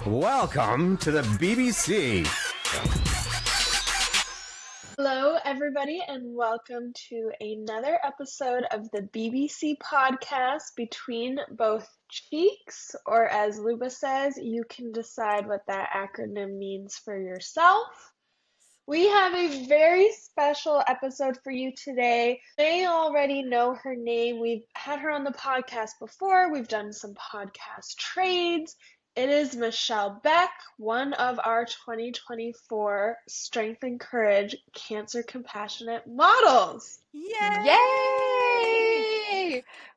Welcome to the BBC. Hello, everybody, and welcome to another episode of the BBC podcast Between Both Cheeks, or as Luba says, you can decide what that acronym means for yourself. We have a very special episode for you today. You may already know her name. We've had her on the podcast before. We've done some podcast trades. It is Michelle Beck, one of our 2024 Strength and Courage Cancer Compassionate models. Yay!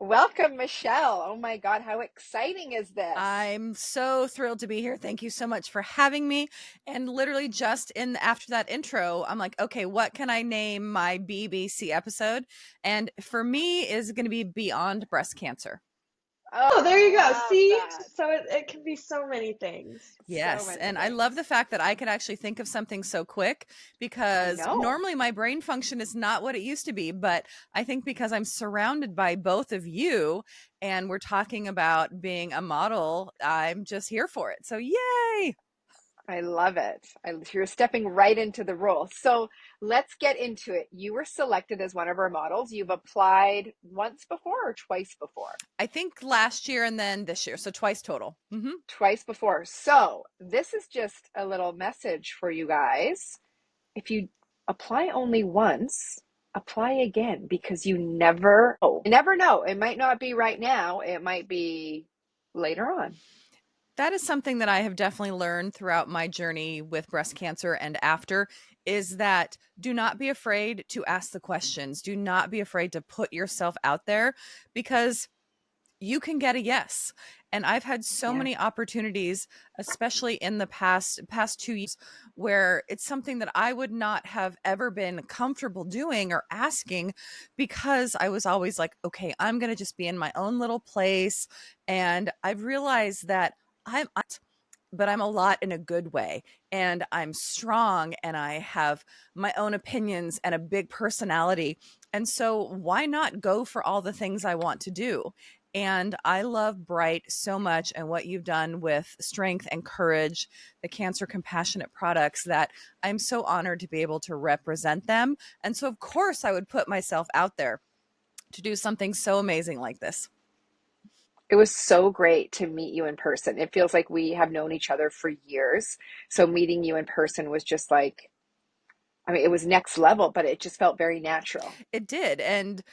Welcome, Michelle. Oh my God, how exciting is this? I'm so thrilled to be here. Thank you so much for having me. And literally just after that intro, I'm like, okay, what can I name my BBC episode? And for me is going to be Beyond Breast Cancer. Oh, there you go. See? That. So it can be so many things. Yes. So many And I things. love the fact that I can actually think of something so quick because know. normally my brain function is not what it used to be. But I think because I'm surrounded by both of you and we're talking about being a model, I'm just here for it. So yay. I love it. You're stepping right into the role. So let's get into it. You were selected as one of our models. You've applied once before or twice before? I think last year and then this year. So twice total. Mm-hmm. Twice before. So this is just a little message for you guys. If you apply only once, apply again, because you never know. It might not be right now. It might be later on. That is something that I have definitely learned throughout my journey with breast cancer and after, is that do not be afraid to ask the questions. Do not be afraid to put yourself out there, because you can get a yes. And I've had so many opportunities, especially in the past 2 years, where it's something that I would not have ever been comfortable doing or asking, because I was always like, okay, I'm going to just be in my own little place. And I've realized that but I'm a lot in a good way, and I'm strong, and I have my own opinions and a big personality. And so why not go for all the things I want to do? And I love Bright so much and what you've done with Strength and Courage, the cancer compassionate products, that I'm so honored to be able to represent them. And so of course I would put myself out there to do something so amazing like this. It was so great to meet you in person. It feels like we have known each other for years. So meeting you in person was just like, I mean, it was next level, but it just felt very natural. It did. And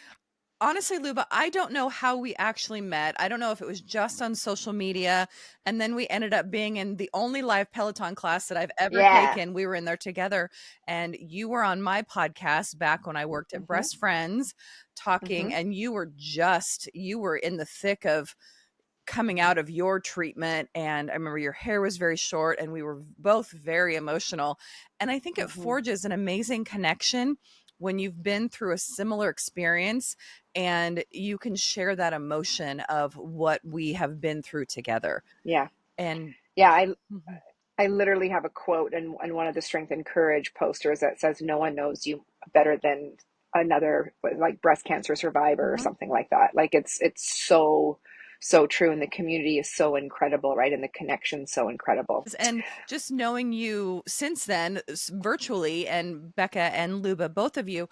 honestly, Luba, I don't know how we actually met. I don't know if it was just on social media, and then we ended up being in the only live Peloton class that I've ever taken. We were in there together, and you were on my podcast back when I worked at Breast Friends talking, and you were in the thick of coming out of your treatment. And I remember your hair was very short, and we were both very emotional. And I think it forges an amazing connection when you've been through a similar experience and you can share that emotion of what we have been through together. Yeah. And yeah, I literally have a quote in one of the Strength and Courage posters that says, no one knows you better than another, like, breast cancer survivor or something like that. Like, it's so true, and the community is so incredible, right? And the connection so incredible. And just knowing you since then virtually, and Becca and Luba, both of you,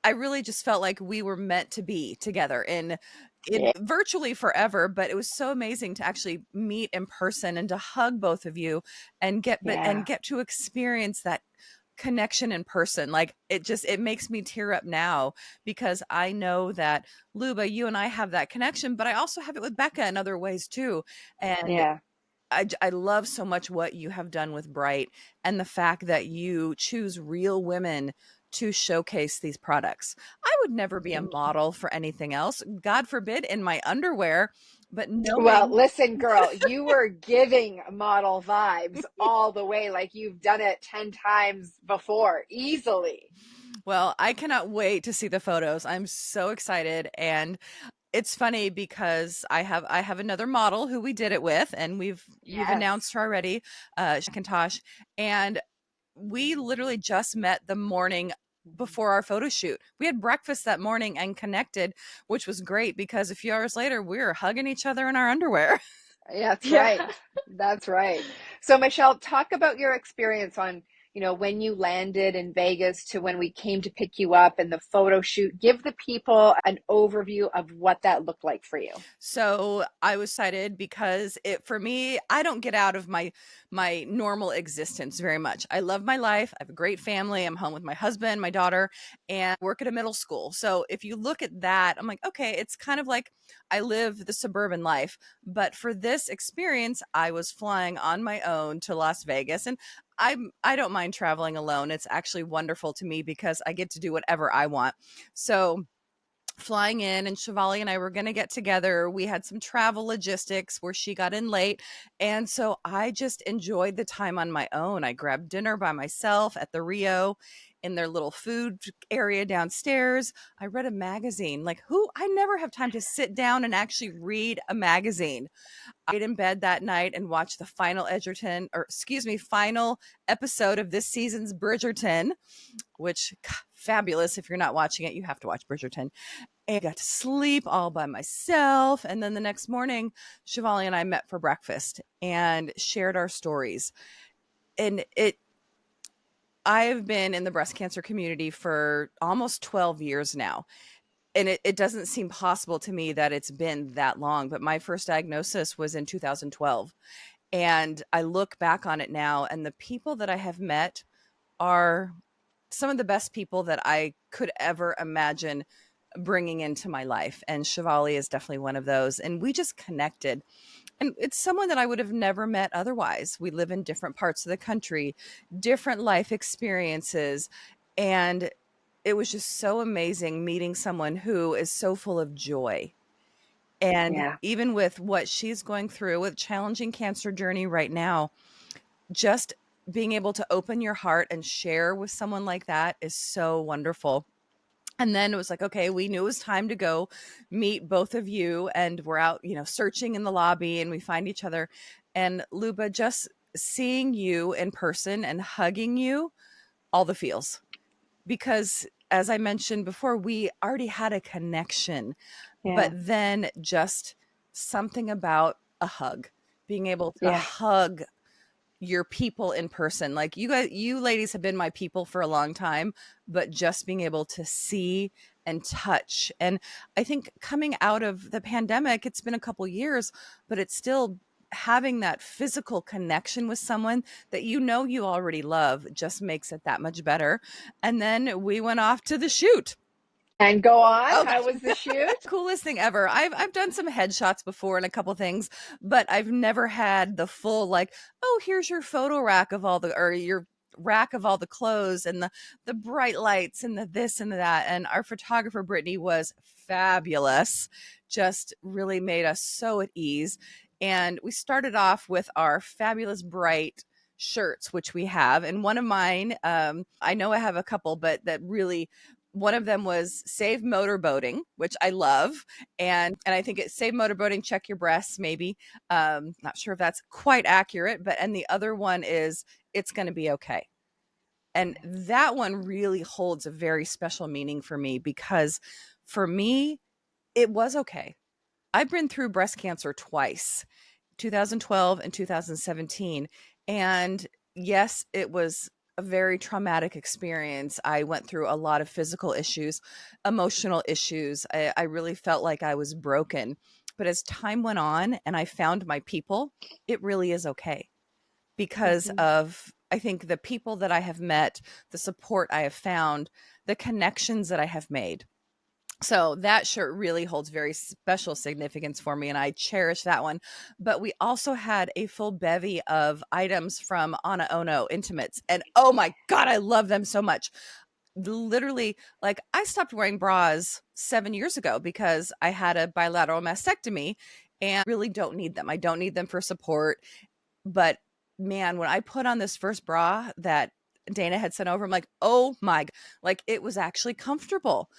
I really just felt like we were meant to be together in virtually forever. But it was so amazing to actually meet in person and to hug both of you and get to experience that connection in person. Like, it makes me tear up now, because I know that Luba, you and I have that connection, but I also have it with Becca in other ways too. And I love so much what you have done with Bright, and the fact that you choose real women to showcase these products. I would never be a model for anything else, God forbid, in my underwear. But well, listen, girl, you were giving model vibes all the way, like you've done it 10 times before, easily. Well, I cannot wait to see the photos. I'm so excited. And it's funny because I have another model who we did it with, and you've announced her already, Tosh, and we literally just met the morning before our photo shoot. We had breakfast that morning and connected, which was great, because a few hours later we were hugging each other in our underwear. Yeah, that's right. That's right. So Michelle, talk about your experience on, when you landed in Vegas to when we came to pick you up and the photo shoot. Give the people an overview of what that looked like for you. So I was excited because for me, I don't get out of my normal existence very much. I love my life. I have a great family. I'm home with my husband, my daughter, and work at a middle school. So if you look at that, I'm like, okay, it's kind of like I live the suburban life. But for this experience, I was flying on my own to Las Vegas, and I don't mind traveling alone. It's actually wonderful to me because I get to do whatever I want. So flying in, and Shivali and I were going to get together. We had some travel logistics where she got in late. And so I just enjoyed the time on my own. I grabbed dinner by myself at the Rio in their little food area downstairs. I read a magazine. I never have time to sit down and actually read a magazine. I stayed in bed that night and watched the final episode of this season's Bridgerton, which fabulous. If you're not watching it, you have to watch Bridgerton. And I got to sleep all by myself. And then the next morning, Shivali and I met for breakfast and shared our stories. And I've been in the breast cancer community for almost 12 years now. And it doesn't seem possible to me that it's been that long. But my first diagnosis was in 2012. And I look back on it now, and the people that I have met are some of the best people that I could ever imagine bringing into my life. And Shivali is definitely one of those. And we just connected. And it's someone that I would have never met otherwise. We live in different parts of the country, different life experiences. And it was just so amazing meeting someone who is so full of joy. And Yeah. even with what she's going through with challenging cancer journey right now, just being able to open your heart and share with someone like that is so wonderful. And then it was like, okay, we knew it was time to go meet both of you. And we're out, searching in the lobby, and we find each other. And Luba, just seeing you in person and hugging you, all the feels. Because as I mentioned before, we already had a connection. Yeah. But then just something about a hug, being able to Yeah. hug your people in person. Like you ladies have been my people for a long time, but just being able to see and touch. And I think coming out of the pandemic, it's been a couple years, but it's still having that physical connection with someone that you already love just makes it that much better. And then we went off to the shoot. And go on. Oh, How was the shoot? coolest thing ever. I've done some headshots before and a couple things, but I've never had the full oh, here's your photo rack of your rack of all the clothes and the bright lights and the this and the that. And our photographer Brittany was fabulous. Just really made us so at ease. And we started off with our fabulous bright shirts, which we have. And one of mine, I know I have a couple, but that really, one of them was Save Motorboating, which I love. And I think it's Save Motorboating, check your breasts, maybe. Not sure if that's quite accurate, and the other one is It's Gonna Be Okay. And that one really holds a very special meaning for me because for me, it was okay. I've been through breast cancer twice, 2012 and 2017. And yes, it was a very traumatic experience. I went through a lot of physical issues, emotional issues. I really felt like I was broken. But as time went on and I found my people, it really is okay because of, I think, the people that I have met, the support I have found, the connections that I have made. So that shirt really holds very special significance for me, and I cherish that one. But we also had a full bevy of items from Ana Ono Intimates, and oh my God, I love them so much. Literally, I stopped wearing bras 7 years ago because I had a bilateral mastectomy and really don't need them. I don't need them for support. But man, when I put on this first bra that Dana had sent over, I'm like, oh my, it was actually comfortable,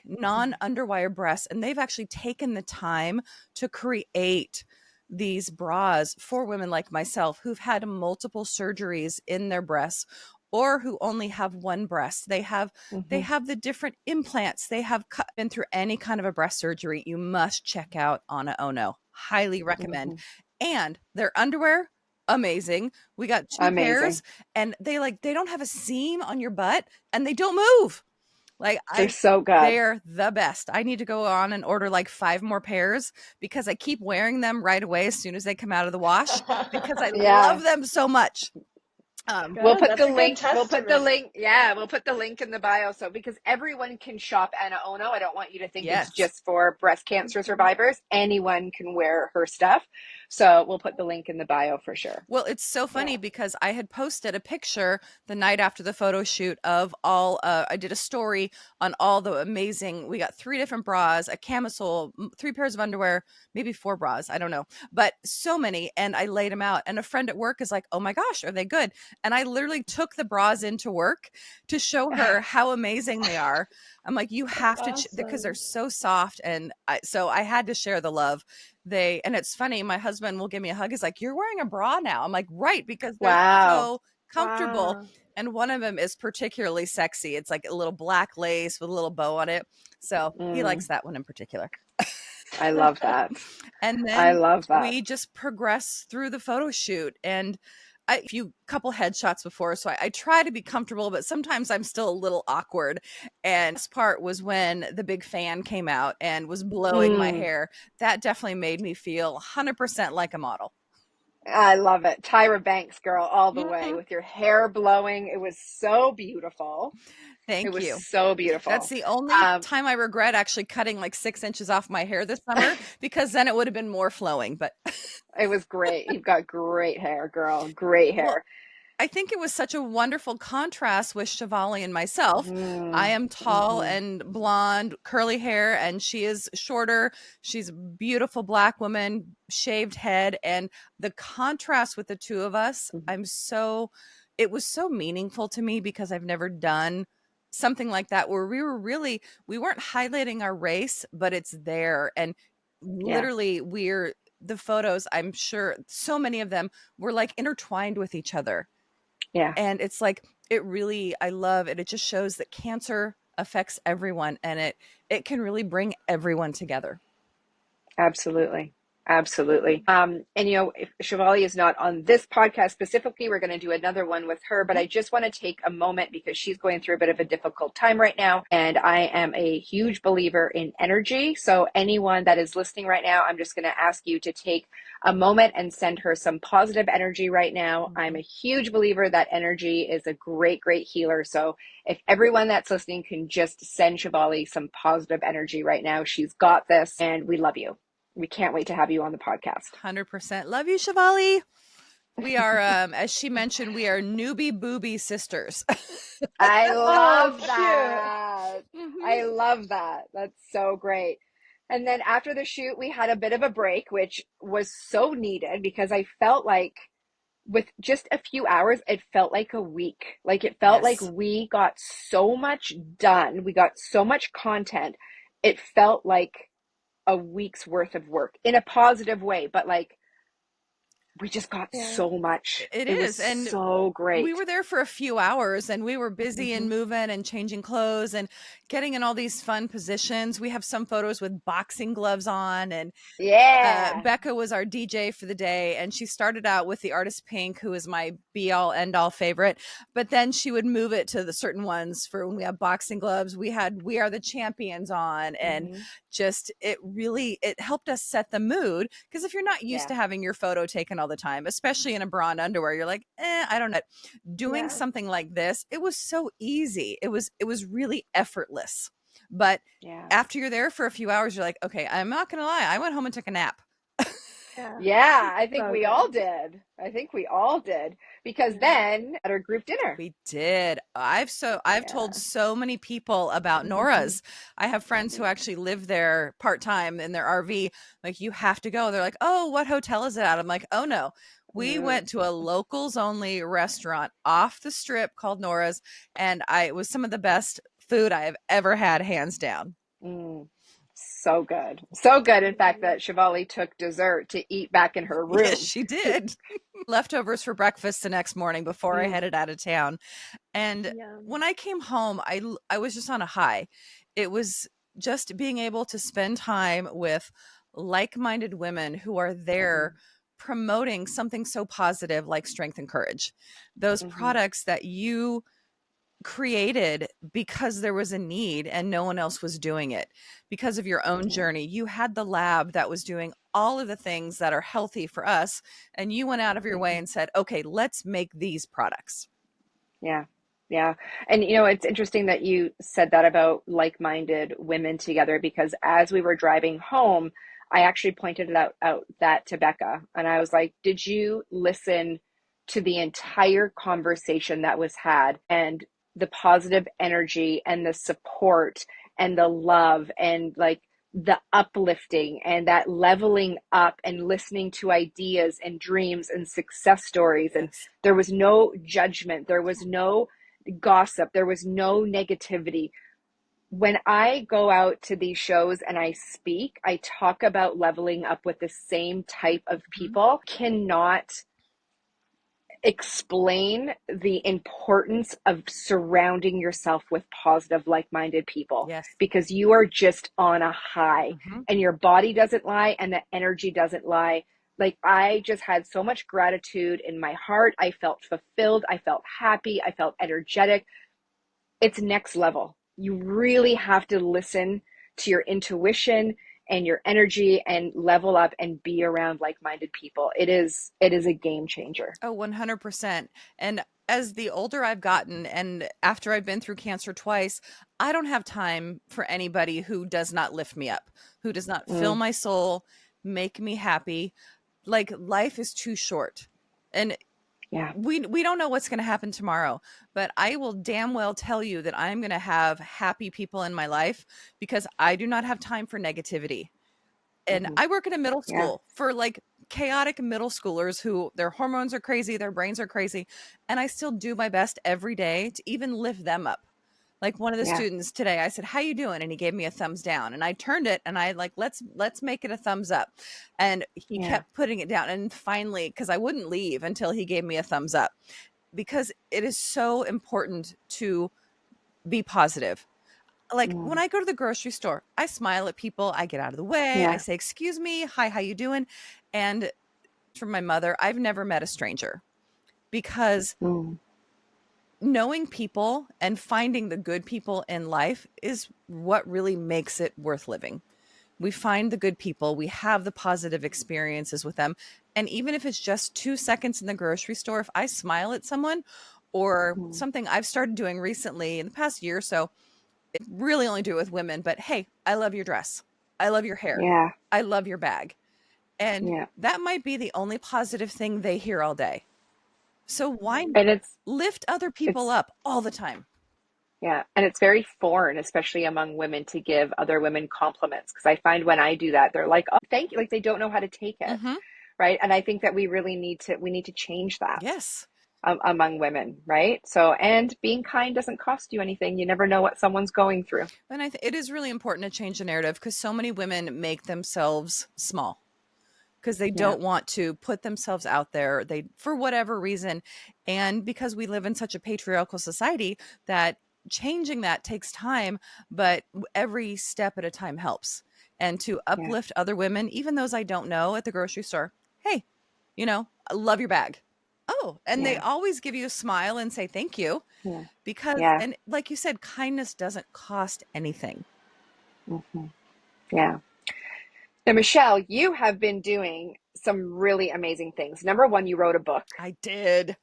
non-underwire breasts. And they've actually taken the time to create these bras for women like myself who've had multiple surgeries in their breasts or who only have one breast. They have the different implants. They have been through any kind of a breast surgery. You must check out Ana Ono. Highly recommend. And their underwear, amazing. We got 2 pairs Amazing. and they don't have a seam on your butt and they don't move. Like They're so good. they're the best. I need to go on and order like 5 more pairs because I keep wearing them right away as soon as they come out of the wash because I Yeah. love them so much. We'll Good. put That's the a good link. We'll put the testament. link. Yeah, we'll put the link in the bio. So because everyone can shop Anna Ono, I don't want you to think it's Yes. just for breast cancer survivors. Anyone can wear her stuff. So we'll put the link in the bio for sure. Well, it's so funny Yeah. because I had posted a picture the night after the photo shoot of all, I did a story on all the amazing, we got 3 different bras, a camisole, 3 pairs of underwear, maybe 4 bras, I don't know, but so many. And I laid them out. And a friend at work is like, oh my gosh, are they good? And I literally took the bras into work to show her how amazing they are. I'm like, you have to, because they're so soft. And so I had to share the love. And it's funny, my husband will give me a hug. He's like, you're wearing a bra now. I'm like, right, because they're Wow. so comfortable. Wow. And one of them is particularly sexy. It's like a little black lace with a little bow on it. So he likes that one in particular. I love that. And then I love that. we just progress through the photo shoot and a few couple headshots before. So I try to be comfortable, but sometimes I'm still a little awkward. And this part was when the big fan came out and was blowing my hair. That definitely made me feel 100% like a model. I love it. Tyra Banks, girl, all the way with your hair blowing. It was so beautiful. Thank you. It was so beautiful. That's the only time I regret actually cutting like 6 inches off my hair this summer because then it would have been more flowing. But it was great. You've got great hair, girl. Great hair. Well, I think it was such a wonderful contrast with Shivali and myself. I am tall and blonde, curly hair, and she is shorter. She's a beautiful Black woman, shaved head. And the contrast with the two of us, it was so meaningful to me because I've never done something like that where we weren't highlighting our race, but it's there. And literally the photos, I'm sure so many of them were like intertwined with each other. Yeah. And it's like, I love it. It just shows that cancer affects everyone and it can really bring everyone together. Absolutely. Absolutely. And if Shivali is not on this podcast specifically, we're going to do another one with her, but I just want to take a moment because she's going through a bit of a difficult time right now. And I am a huge believer in energy. So anyone that is listening right now, I'm just going to ask you to take a moment and send her some positive energy right now. I'm a huge believer that energy is a great, great healer. So if everyone that's listening can just send Shivali some positive energy right now, she's got this and we love you. We can't wait to have you on the podcast. 100%. Love you, Shivali. We are, as she mentioned, we are newbie booby sisters. I love that. I love that. That's so great. And then after the shoot, we had a bit of a break, which was so needed because I felt like with just a few hours, it felt like a week. Like it felt like we got so much done. We got so much content. It felt like a week's worth of work in a positive way, but like we just got so much. It was and so great. We were there for a few hours and we were busy and moving and changing clothes and getting in all these fun positions. We have some photos with boxing gloves on and Becca was our DJ for the day. And she started out with the Artist Pink, who is my be all end all favorite. But then she would move it to the certain ones for when we have boxing gloves. We had We Are the Champions on and just it helped us set the mood. Because if you're not used to having your photo taken all the time, especially in a bra and underwear, you're like, I don't know. Doing something like this, it was so easy. It was really effortless. But after you're there for a few hours, you're like, okay, I'm not going to lie. I went home and took a nap. I think we all did. Because then at our group dinner. We did. I've told so many people about Nora's. I have friends who actually live there part-time in their RV. Like, you have to go. They're like, oh, what hotel is it at? I'm like, oh no. We went to a locals only restaurant off the strip called Nora's. And it was some of the best food I have ever had, hands down. So good. So good, in fact, that Shivali took dessert to eat back in her room. Yes, she did. Leftovers for breakfast the next morning before I headed out of town. And when I came home, I was just on a high. It was just being able to spend time with like-minded women who are there promoting something so positive like strength and courage. Those products that you created because there was a need and no one else was doing it. Because of your own journey, you had the lab that was doing all of the things that are healthy for us, and you went out of your way and said, okay, let's make these products. Yeah. Yeah. And it's interesting that you said that about like-minded women together, because as we were driving home, I actually pointed out that to Becca, and I was like, did you listen to the entire conversation that was had, and the positive energy and the support and the love and like the uplifting and that leveling up and listening to ideas and dreams and success stories. And Yes. there was no judgment. There was no gossip. There was no negativity. When I go out to these shows and I speak, I talk about leveling up with the same type of people. Cannot explain the importance of surrounding yourself with positive, like-minded people, Yes. because you are just on a high and your body doesn't lie and the energy doesn't lie. Like, I just had so much gratitude in my heart. I felt fulfilled. I felt happy. I felt energetic. It's next level. You really have to listen to your intuition and your energy and level up and be around like-minded people. It is a game changer. Oh, 100%. And as the older I've gotten, and after I've been through cancer twice, I don't have time for anybody who does not lift me up, who does not fill my soul, make me happy. Like, life is too short. And Yeah. we don't know what's going to happen tomorrow, but I will damn well tell you that I'm going to have happy people in my life, because I do not have time for negativity. And I work in a middle Yeah. school for like chaotic middle schoolers who their hormones are crazy, their brains are crazy. And I still do my best every day to even lift them up. Like, one of the Yeah. students today, I said, how you doing? And he gave me a thumbs down, and I turned it and I like, let's make it a thumbs up. And he Yeah. kept putting it down. And finally, cause I wouldn't leave until he gave me a thumbs up, because it is so important to be positive. Like, when I go to the grocery store, I smile at people, I get out of the way, I Yeah. say, excuse me, hi, how you doing? And from my mother, I've never met a stranger, because knowing people and finding the good people in life is what really makes it worth living. We find the good people, we have the positive experiences with them. And even if it's just 2 seconds in the grocery store, if I smile at someone, or something I've started doing recently in the past year or so, really only do it with women, but hey, I love your dress. I love your hair. Yeah. I love your bag. And Yeah. that might be the only positive thing they hear all day. So why And lift other people it's up all the time? yeah, and it's very foreign, especially among women, to give other women compliments, because I find when I do that, they're like, "Oh, thank you," like they don't know how to take it, right? And I think that we need to change that Yes. among women, right? So, and being kind doesn't cost you anything. You never know what someone's going through. And it is really important to change the narrative, because so many women make themselves small because they Yeah. don't want to put themselves out there, they, for whatever reason. And because we live in such a patriarchal society, that changing that takes time, but every step at a time helps. And to Yeah. uplift other women, even those I don't know, at the grocery store, hey, I love your bag. Oh, and they Yeah. always give you a smile and say thank you, Yeah. because, Yeah. and like you said, kindness doesn't cost anything. Yeah. Now, Michelle, you have been doing some really amazing things. Number one, you wrote a book. I did.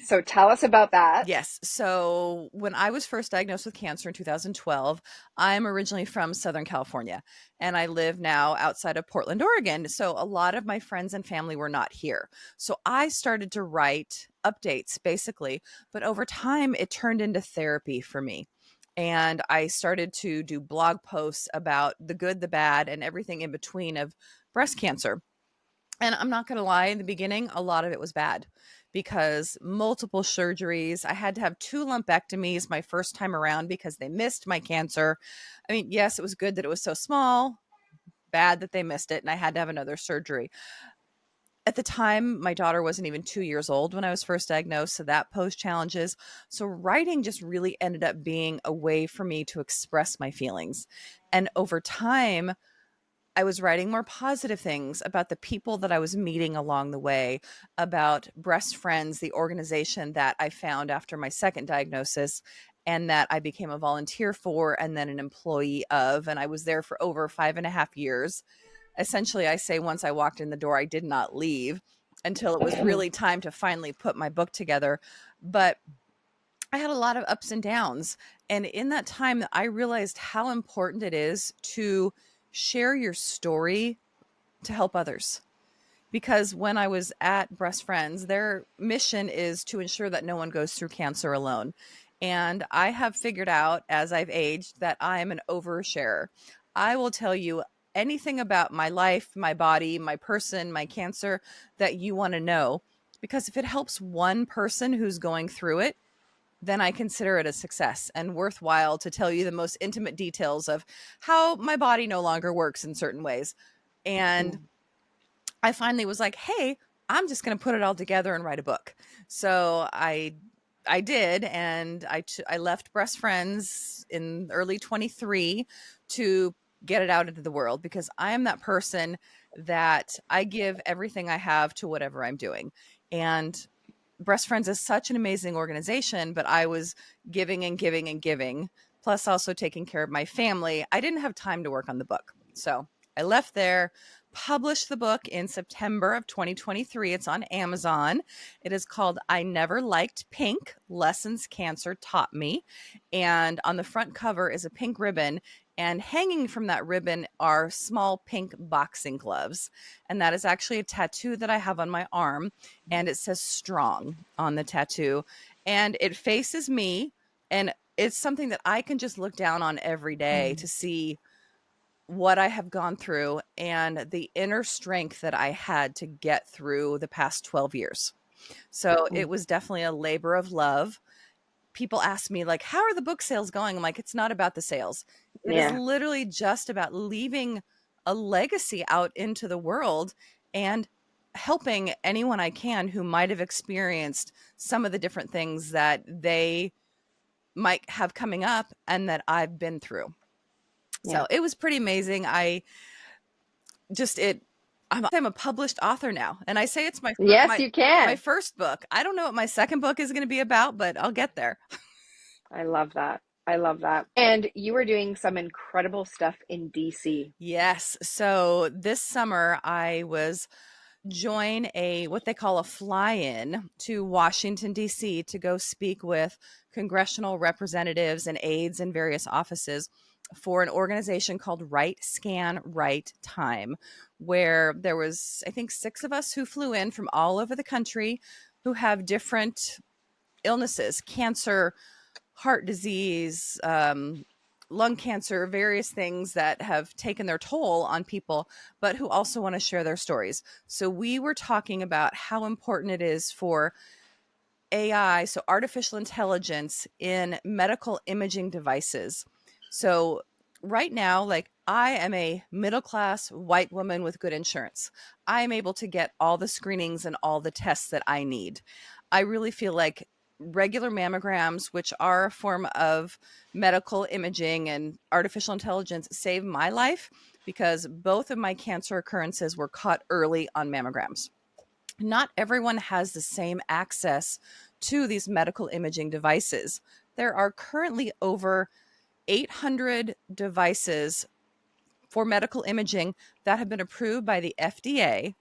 So tell us about that. Yes. So when I was first diagnosed with cancer in 2012, I'm originally from Southern California, and I live now outside of Portland, Oregon. So a lot of my friends and family were not here. So I started to write updates basically, but over time it turned into therapy for me. And I started to do blog posts about the good, the bad, and everything in between of breast cancer. And I'm not going to lie, in the beginning, a lot of it was bad, because multiple surgeries. I had to have 2 lumpectomies my first time around because they missed my cancer. I mean, yes, it was good that it was so small, bad that they missed it, and I had to have another surgery. At the time, my daughter wasn't even 2 years old when I was first diagnosed, so that posed challenges. So writing just really ended up being a way for me to express my feelings. And over time, I was writing more positive things about the people that I was meeting along the way, about Breast Friends, the organization that I found after my second diagnosis and that I became a volunteer for and then an employee of. And I was there for over 5.5 years. Essentially, I say once I walked in the door, I did not leave until it was really time to finally put my book together. But I had a lot of ups and downs. And in that time, I realized how important it is to share your story to help others. Because when I was at Breast Friends, their mission is to ensure that no one goes through cancer alone. And I have figured out as I've aged that I am an oversharer. I will tell you anything about my life, my body, my person, my cancer that you want to know. Because if it helps one person who's going through it, then I consider it a success and worthwhile to tell you the most intimate details of how my body no longer works in certain ways. And I finally was like, hey, I'm just going to put it all together and write a book. So I did, and I left Breast Friends in early 23 to get it out into the world, because I am that person that I give everything I have to whatever I'm doing. And Breast Friends is such an amazing organization, but I was giving and giving and giving, plus also taking care of my family. I didn't have time to work on the book. So I left there, published the book in September of 2023. It's on Amazon. It is called I Never Liked Pink, Lessons Cancer Taught Me. And on the front cover is a pink ribbon, and hanging from that ribbon are small pink boxing gloves. And that is actually a tattoo that I have on my arm, and it says strong on the tattoo. And it faces me, and it's something that I can just look down on every day to see what I have gone through and the inner strength that I had to get through the past 12 years. So it was definitely a labor of love. People ask me, like, how are the book sales going? I'm like, it's not about the sales. It is literally just about leaving a legacy out into the world and helping anyone I can who might have experienced some of the different things that they might have coming up and that I've been through. So it was pretty amazing. I'm a published author now, and I say it's my you can. my first book. I don't know what my second book is going to be about, but I'll get there. I love that. I love that. And you were doing some incredible stuff in DC. Yes. So this summer I was join what they call a fly-in to Washington, D.C. to go speak with congressional representatives and aides in various offices for an organization called Right Scan, Right Time, where there was, I think, 6 of us who flew in from all over the country who have different illnesses, cancer, heart disease, lung cancer, various things that have taken their toll on people, but who also want to share their stories. So we were talking about how important it is for AI, so artificial intelligence in medical imaging devices. So right now, like, I am a middle-class white woman with good insurance. I am able to get all the screenings and all the tests that I need. I really feel like regular mammograms, which are a form of medical imaging and artificial intelligence, saved my life because both of my cancer occurrences were caught early on mammograms. Not everyone has the same access to these medical imaging devices. There are currently over 800 devices for medical imaging that have been approved by the FDA,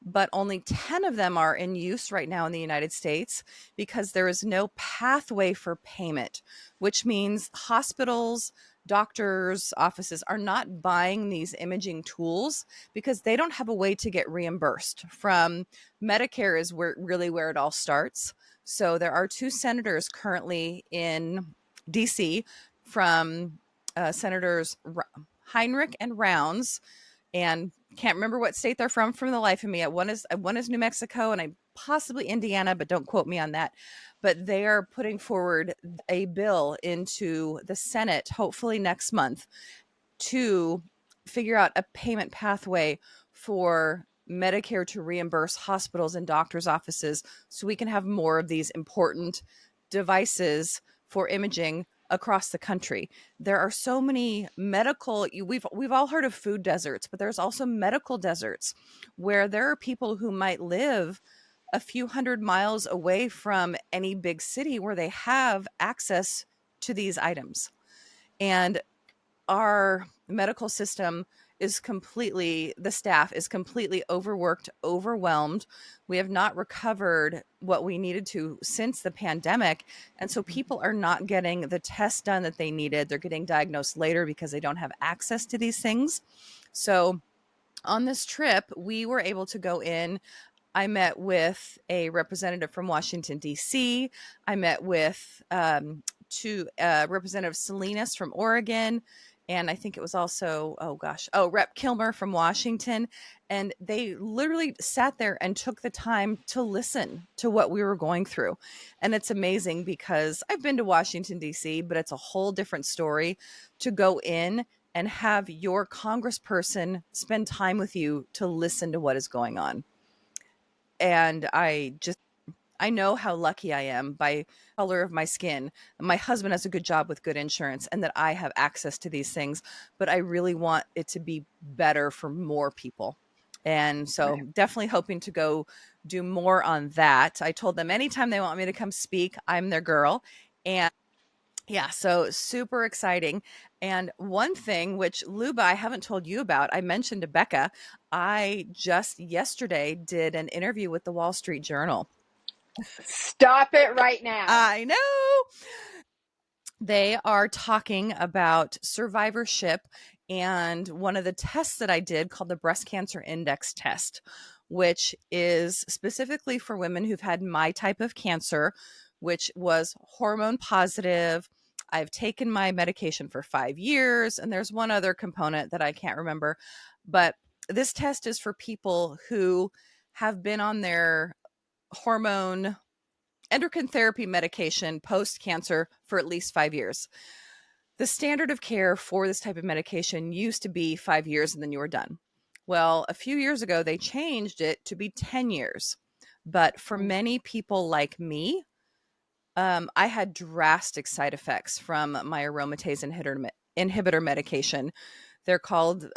but only 10 of them are in use right now in the United States because there is no pathway for payment, which means hospitals, doctors' offices are not buying these imaging tools because they don't have a way to get reimbursed from Medicare is where it all starts. So there are 2 senators currently in DC from Senators Heinrich and Rounds, and can't remember what state they're from the life of me. One is New Mexico, and I possibly Indiana, but don't quote me on that. But they are putting forward a bill into the Senate, hopefully next month, to figure out a payment pathway for Medicare to reimburse hospitals and doctors' offices so we can have more of these important devices for imaging across the country. There are so many medical, we've all heard of food deserts, but there's also medical deserts where there are people who might live a few hundred miles away from any big city where they have access to these items. And our medical system the staff is completely overworked, overwhelmed. We have not recovered what we needed to since the pandemic. And so people are not getting the tests done that they needed. They're getting diagnosed later because they don't have access to these things. So on this trip, we were able to go in. I met with a representative from Washington, D.C. I met with Representative Salinas from Oregon. And I think it was also, Rep. Kilmer from Washington. And they literally sat there and took the time to listen to what we were going through. And it's amazing because I've been to Washington, D.C., but it's a whole different story to go in and have your congressperson spend time with you to listen to what is going on. And I know how lucky I am by color of my skin. My husband has a good job with good insurance and that I have access to these things, but I really want it to be better for more people. And so definitely hoping to go do more on that. I told them anytime they want me to come speak, I'm their girl. And yeah, so super exciting. And one thing which Luba, I haven't told you about, I mentioned to Becca, I just yesterday did an interview with the Wall Street Journal. Stop it right now. I know. They are talking about survivorship and one of the tests that I did called the breast cancer index test, which is specifically for women who've had my type of cancer, which was hormone positive. I've taken my medication for 5 years, and there's one other component that I can't remember. But this test is for people who have been on their hormone endocrine therapy medication post-cancer for at least 5 years. The standard of care for this type of medication used to be 5 years and then you were done. Well, a few years ago, they changed it to be 10 years. But for many people like me, I had drastic side effects from my aromatase inhibitor medication. They're called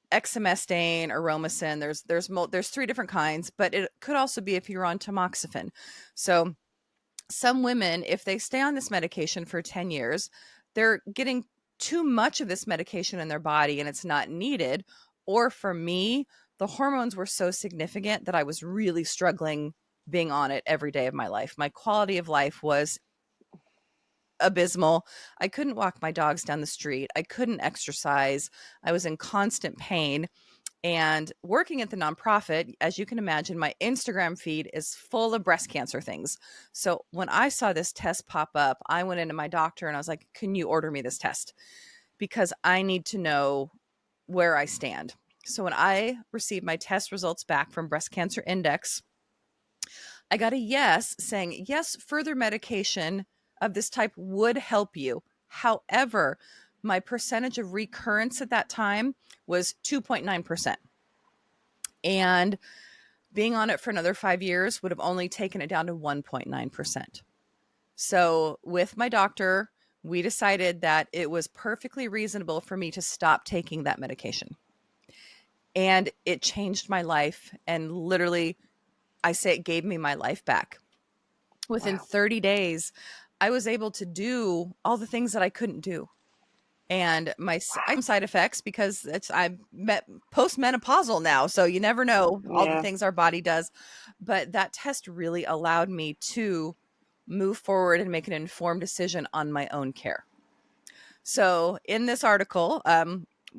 exemestane, aromacin. There's 3 different kinds, but it could also be if you're on tamoxifen. So some women, if they stay on this medication for 10 years, they're getting too much of this medication in their body and it's not needed. Or for me, the hormones were so significant that I was really struggling being on it every day of my life. My quality of life was abysmal. I couldn't walk my dogs down the street. I couldn't exercise. I was in constant pain. And working at the nonprofit, as you can imagine, my Instagram feed is full of breast cancer things. So when I saw this test pop up, I went into my doctor and I was like, can you order me this test? Because I need to know where I stand. So when I received my test results back from Breast Cancer Index, I got a yes saying, yes, further medication of this type would help you. However, my percentage of recurrence at that time was 2.9%. And being on it for another 5 years would have only taken it down to 1.9%. So with my doctor, we decided that it was perfectly reasonable for me to stop taking that medication. And it changed my life. And literally, I say it gave me my life back. Within 30 days, I was able to do all the things that I couldn't do. And my side effects, because I'm postmenopausal now, so you never know all the things our body does. But that test really allowed me to move forward and make an informed decision on my own care. So in this article,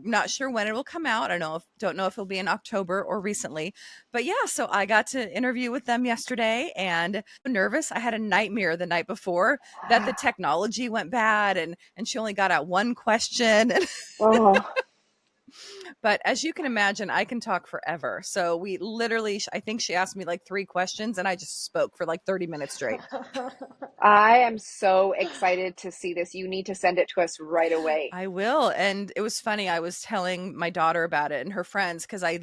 not sure when it will come out. Don't know if it'll be in October or recently, but yeah. So I got to interview with them yesterday, and I'm nervous. I had a nightmare the night before that the technology went bad, and she only got out one question. But as you can imagine, I can talk forever. So we literally, I think she asked me like 3 questions, and I just spoke for like 30 minutes straight. I am so excited to see this. You need to send it to us right away. I will. And it was funny. I was telling my daughter about it and her friends because I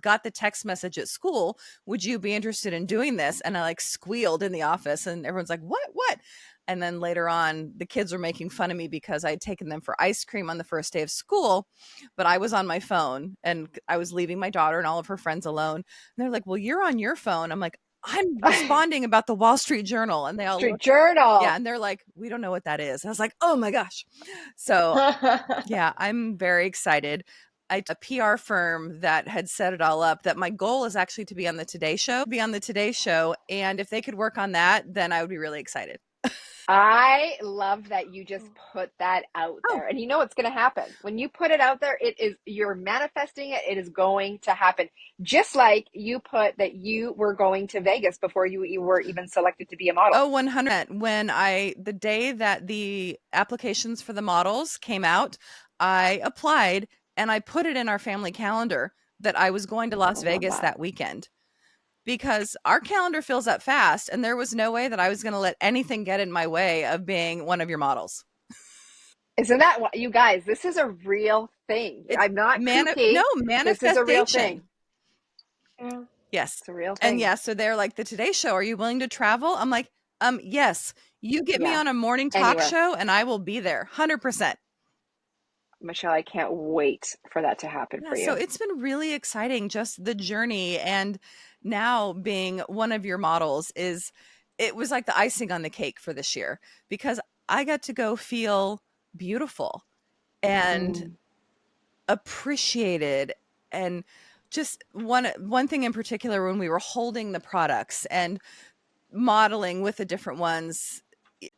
got the text message at school. Would you be interested in doing this? And I like squealed in the office, and everyone's like, what? And then later on, the kids were making fun of me because I had taken them for ice cream on the first day of school, but I was on my phone and I was leaving my daughter and all of her friends alone. And they're like, well, you're on your phone. I'm like, I'm responding about the Wall Street Journal. And they all Street look, Journal. yeah. And they're like, we don't know what that is. I was like, oh my gosh. So yeah, I'm very excited. A PR firm that had set it all up, that my goal is actually to be on the Today Show. And if they could work on that, then I would be really excited. I love that you just put that out there. And you know what's going to happen when you put it out there? You're manifesting it. It is going to happen. Just like you put that you were going to Vegas before you were even selected to be a model. Oh, 100%. The day that the applications for the models came out, I applied and I put it in our family calendar that I was going to Las Vegas that weekend, because our calendar fills up fast and there was no way that I was going to let anything get in my way of being one of your models. Isn't that what, you guys, this is a real thing. I'm not kooky. Manifestation. This is a real thing. Yeah. Yes. It's a real thing. And yeah, so they're like, the Today Show, are you willing to travel? I'm like, yes, you get me on a morning talk show and I will be there 100%. Michelle, I can't wait for that to happen for you. So it's been really exciting, just the journey. And now being one of your models it was like the icing on the cake for this year, because I got to go feel beautiful and appreciated. And just one thing in particular, when we were holding the products and modeling with the different ones,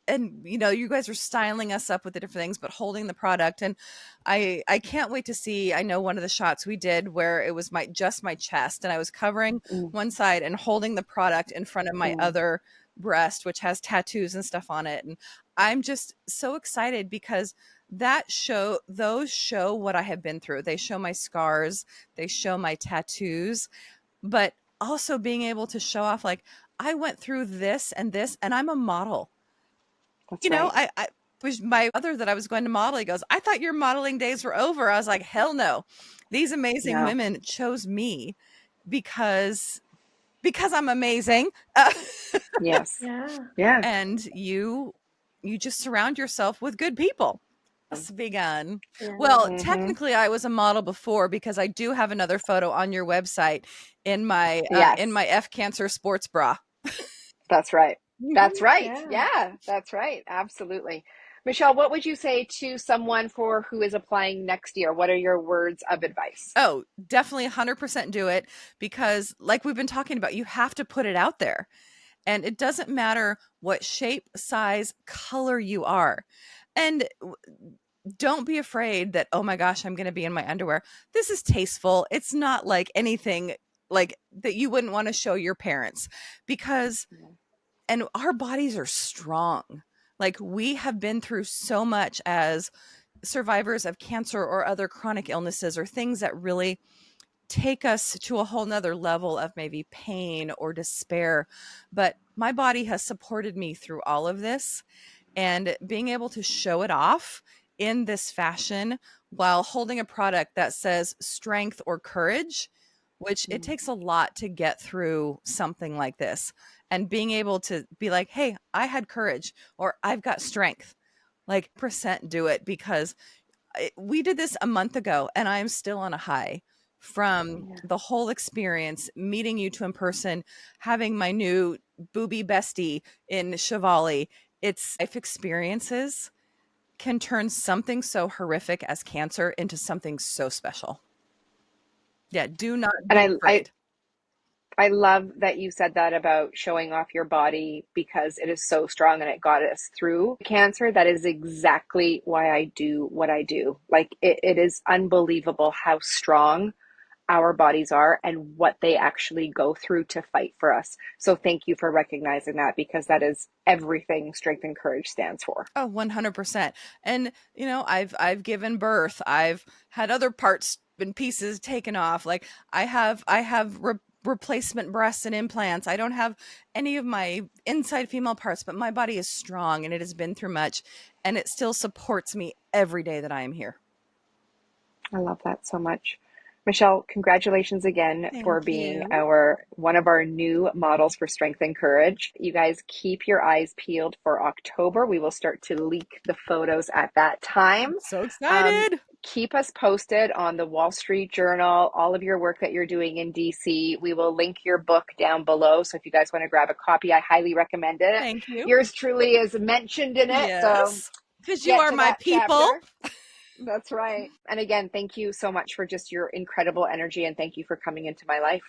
and you guys are styling us up with the different things, but holding the product. And I can't wait to see. I know one of the shots we did where it was just my chest and I was covering one side and holding the product in front of my other breast, which has tattoos and stuff on it. And I'm just so excited because those show what I have been through. They show my scars, they show my tattoos, but also being able to show off, like, I went through this, and I'm a model. That's right. I was my brother that I was going to model. He goes, I thought your modeling days were over. I was like, hell no. These amazing women chose me because I'm amazing. Yes. Yeah. And you just surround yourself with good people. It's begun. Yeah. Well, technically I was a model before, because I do have another photo on your website in my F Cancer sports bra. That's right. That's right. Yeah. Yeah, that's right. Absolutely. Michelle, what would you say to someone who is applying next year? What are your words of advice? Oh, definitely 100% do it, because like we've been talking about, you have to put it out there. And it doesn't matter what shape, size, color you are. And don't be afraid that, oh my gosh, I'm going to be in my underwear. This is tasteful. It's not like anything like that you wouldn't want to show your parents, because and our bodies are strong. Like, we have been through so much as survivors of cancer or other chronic illnesses, or things that really take us to a whole nother level of maybe pain or despair. But my body has supported me through all of this, and being able to show it off in this fashion while holding a product that says strength or courage, which it takes a lot to get through something like this. And being able to be like, hey, I had courage, or I've got strength, like, do it, because we did this a month ago and I'm still on a high from the whole experience, meeting you two in person, having my new booby bestie in Shivali. It's life experiences can turn something so horrific as cancer into something so special. Yeah, do not be afraid. I love that you said that about showing off your body, because it is so strong and it got us through cancer. That is exactly why I do what I do. Like, it is unbelievable how strong our bodies are and what they actually go through to fight for us. So thank you for recognizing that, because that is everything Strength and Courage stands for. Oh, 100%. And, I've given birth. I've had other parts and pieces taken off. Like, I have replacement breasts and implants. I don't have any of my inside female parts, but my body is strong and it has been through much, and it still supports me every day that I am here. I love that so much. Michelle, congratulations again for Thank being you. one of our new models for Strength and Courage. You guys keep your eyes peeled for October. We will start to leak the photos at that time. So Um, excited. keep us posted on the Wall Street Journal, all of your work that you're doing in DC. We will link your book down below. So if you guys want to grab a copy, I highly recommend it. Thank you. Yours truly is mentioned in it. So Yes. Because you get are to my that people. chapter. That's right. And again, thank you so much for just your incredible energy, and thank you for coming into my life.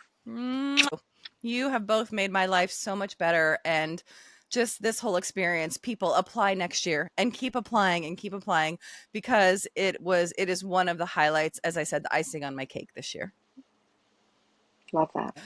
You have both made my life so much better, and just this whole experience, people apply next year and keep applying because it is one of the highlights, as I said, the icing on my cake this year. Love that.